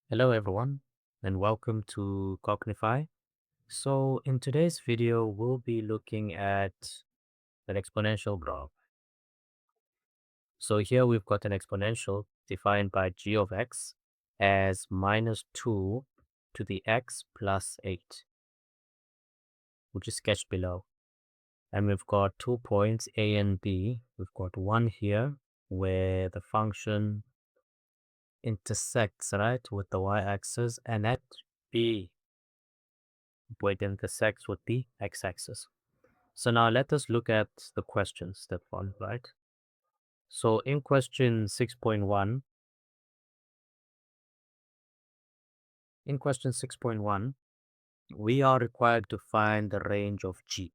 Hello everyone and welcome to Cognify. So in today's video, we'll be looking at an exponential graph. So here we've got an exponential defined by g of x as -2 to the x plus 8, which is sketched below. And we've got 2 points a and b. We've got one here where the function intersects, right, with the y-axis, and at b where it intersects with the x-axis. So now let us look at the questions step one, right? So in question 6.1, we are required to find the range of G.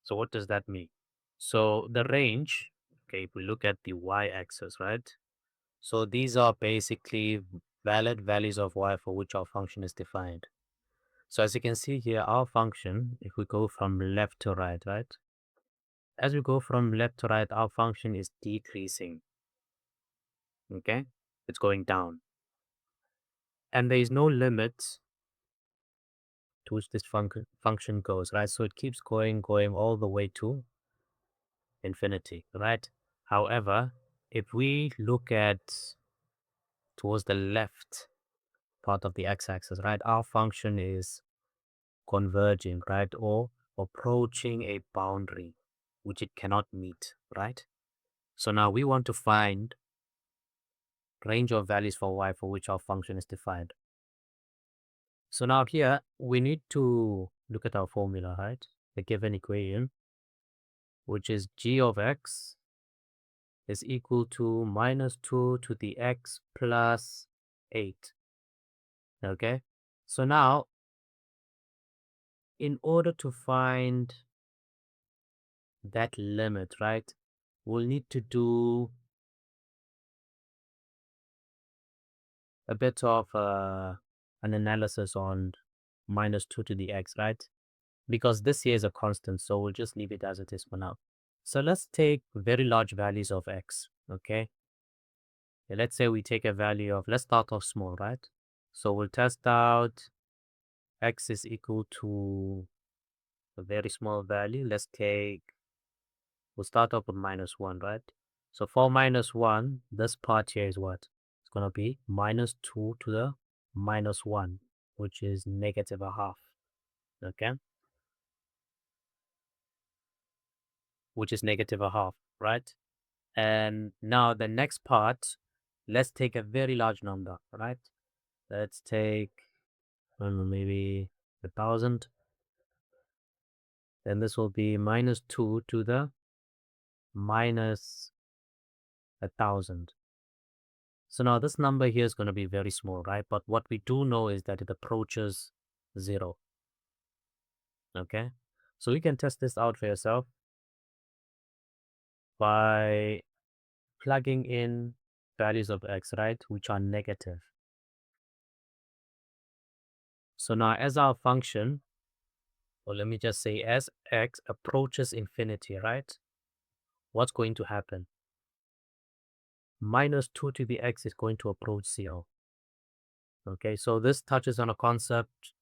So what does that mean? So the range, okay, if we look at the y-axis, right? So these are basically valid values of y for which our function is defined. So as you can see here, our function, if we go from left to right, right? As we go from left to right, our function is decreasing. Okay, it's going down, and there is no limit to which this function goes, right? So it keeps going all the way to infinity, right? However, if we look at towards the left part of the x-axis, right, our function is converging, right, or approaching a boundary which it cannot meet, right? So now we want to find range of values for y for which our function is defined. So now here we need to look at our formula, right? The given equation, which is g of x is equal to -2 to the x plus 8. Okay. So now, in order to find that limit, right, we'll need to do a bit of an analysis on -2 to the x, right? Because this here is a constant, so we'll just leave it as it is for now. So let's take very large values of x, okay? Let's say we take a value of, let's start off small, right? So we'll test out x is equal to a very small value. We'll start off with -1, right? So for -1, this part here is what? It's going to be -2 to the -1, which is negative a half, okay? Which is negative a half, right? And now the next part, let's take a very large number, right? Let's take, I don't know, maybe 1,000. Then this will be -2 to the minus 1,000. So now this number here is going to be very small, right? But what we do know is that it approaches 0. Okay. So you can test this out for yourself by plugging in values of x, right? Which are negative. So now as our function, or let me just say as x approaches infinity, right? What's going to happen? -2 to the x is going to approach 0. Okay. So this touches on a concept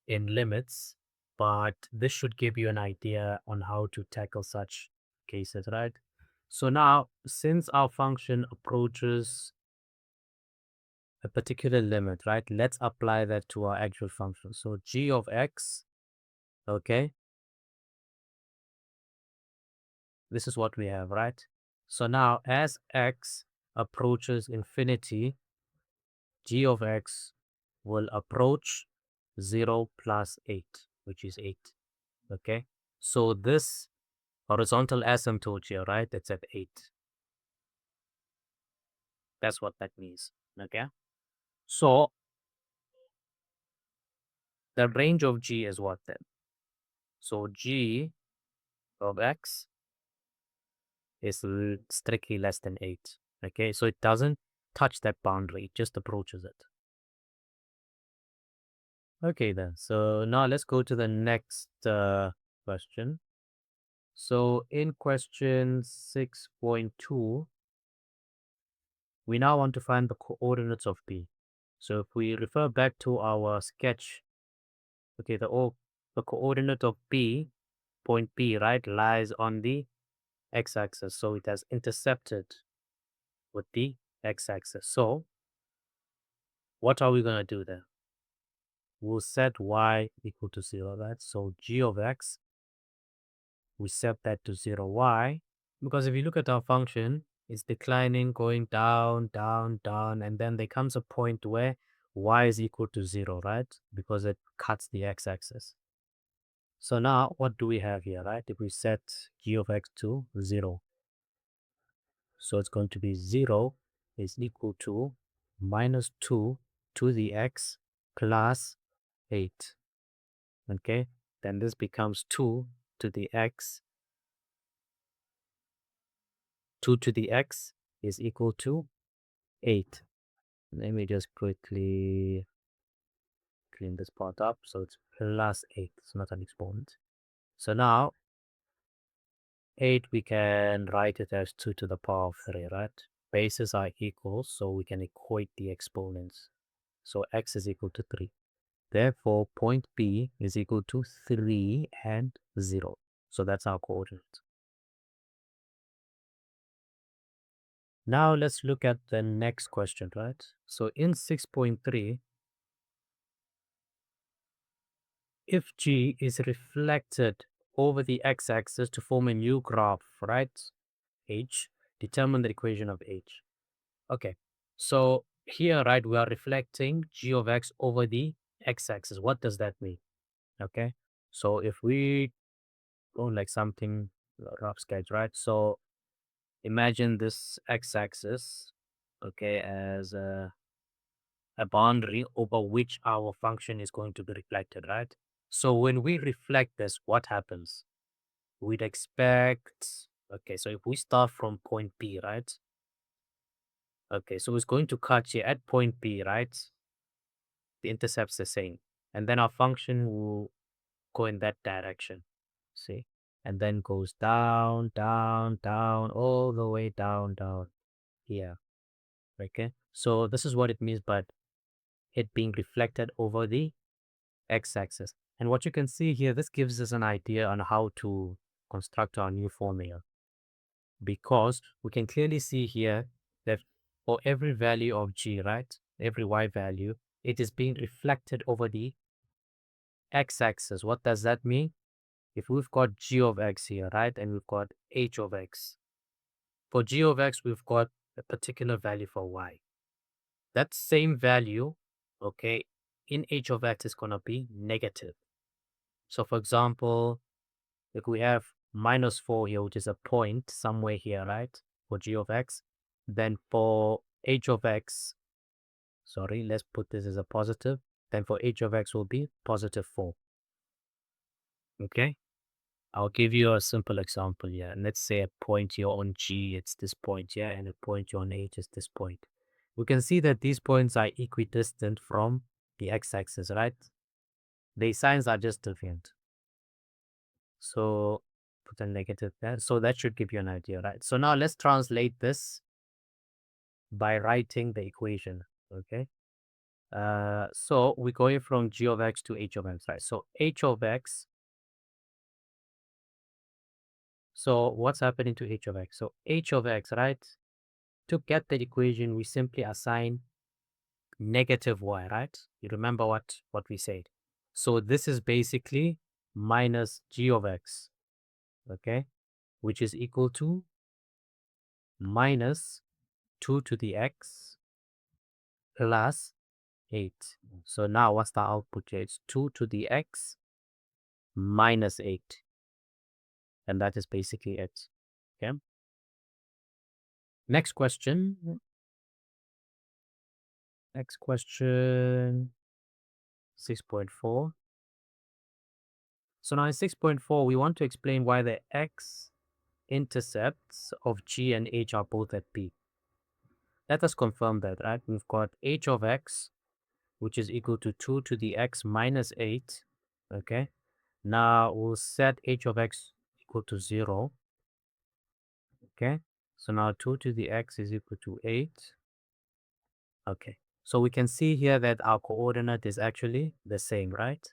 in limits, but this should give you an idea on how to tackle such cases, right? So now, since our function approaches a particular limit, right, let's apply that to our actual function. So g of x, okay, this is what we have, right? So now, as x approaches infinity, g of x will approach 0 plus 8, which is 8, okay? So this horizontal asymptote here, right? It's at 8. That's what that means. Okay. So the range of G is what then? So G of X is strictly less than 8. Okay. So it doesn't touch that boundary, it just approaches it. Okay then. So now let's go to the next question. So in question 6.2, We now want to find the coordinates of B. So if we refer back to our sketch, okay, the coordinate of B, point B, right, lies on the x-axis. So it has intercepted with the x-axis. So what are we going to do then? We'll set y equal to 0, right? So g of x, we set that to 0. Why? Because if you look at our function, it's declining, going down, down, down, and then there comes a point where y is equal to 0, right? Because it cuts the x-axis. So now what do we have here, right? If we set g of x to 0, so it's going to be 0 is equal to minus 2 to the x plus 8. Okay, then this becomes 2 to the x. 2 to the x is equal to 8. Let me just quickly clean this part up. So it's plus 8. It's not an exponent. So now 8, we can write it as 2 to the power of 3, right? Bases are equal, so we can equate the exponents. So x is equal to 3. Therefore, point B is equal to 3 and 0. So that's our coordinate. Now let's look at the next question, right? So in 6.3, if G is reflected over the x-axis to form a new graph, right? H, determine the equation of H. Okay, so here, right, we are reflecting G of x over the x-axis. What does that mean? Okay, so if we go like something rough sketch, right? So imagine this x-axis, okay, as a boundary over which our function is going to be reflected, right? So when we reflect this, what happens? We'd expect, okay, so if we start from point B, right? Okay, so it's going to cut here at point B, right? The intercept's the same. And then our function will go in that direction, see? And then goes down, down, down, all the way down, down here, okay? So this is what it means by it being reflected over the x-axis. And what you can see here, this gives us an idea on how to construct our new formula, because we can clearly see here that for every value of g, right, every y value, it is being reflected over the x-axis. What does that mean? If we've got g of x here, right, and we've got h of x, for g of x, we've got a particular value for y. That same value, okay, in h of x is going to be negative. So for example, if we have minus 4 here, which is a point somewhere here, right, for g of x, then for h of x, sorry, let's put this as a positive, then for h of x will be positive 4. Okay, I'll give you a simple example here. And let's say a point here on g, it's this point here, and a point here on h is this point. We can see that these points are equidistant from the x-axis, right? The signs are just different. So put a negative there. So that should give you an idea, right? So now let's translate this by writing the equation, okay? So we're going from g of x to h of x, right? So h of x, so what's happening to h of x? So h of x, right? To get that equation, we simply assign negative y, right? You remember what we said. So this is basically minus g of x, okay? Which is equal to minus 2 to the x plus 8. So now what's the output here? It's 2 to the x minus 8. And that is basically it. Okay. Next question. Next question. 6.4. So now in 6.4, we want to explain why the x-intercepts of g and h are both at p. Let us confirm that, right? We've got h of x, which is equal to 2 to the x minus 8. Okay. Now we'll set h of x equal to 0. Okay. So now 2 to the x is equal to 8. Okay. So we can see here that our coordinate is actually the same, right?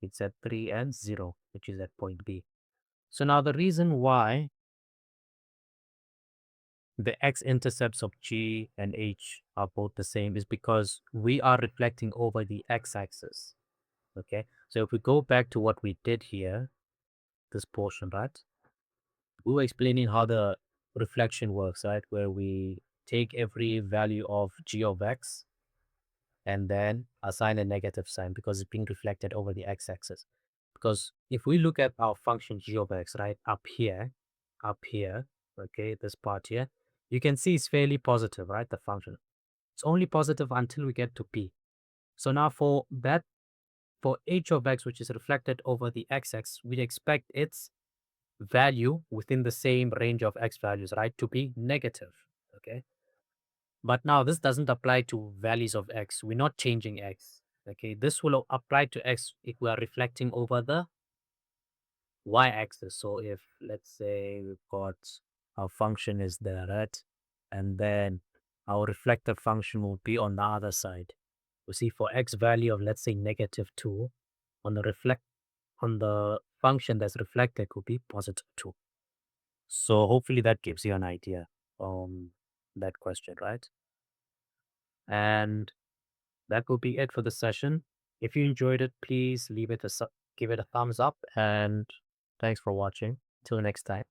It's at 3 and 0, which is at point B. So now the reason why the x-intercepts of G and H are both the same is because we are reflecting over the x-axis. Okay. So if we go back to what we did here, this portion, right? We were explaining how the reflection works, right? Where we take every value of G of X and then assign a negative sign because it's being reflected over the x-axis. Because if we look at our function g of x, right, up here, okay, this part here, you can see it's fairly positive, right, the function. It's only positive until we get to p. So now for that, for h of x, which is reflected over the x-axis, we'd expect its value within the same range of x values, right, to be negative, okay? But now this doesn't apply to values of x. We're not changing x. Okay, this will apply to x if we are reflecting over the y-axis. So if let's say we've got our function is there, right? And then our reflected function will be on the other side. We see for x value of let's say -2 on the function that's reflected could be +2. So hopefully that gives you an idea on that question, right? And that will be it for the session. If you enjoyed it, please give it a thumbs up and thanks for watching. Till next time.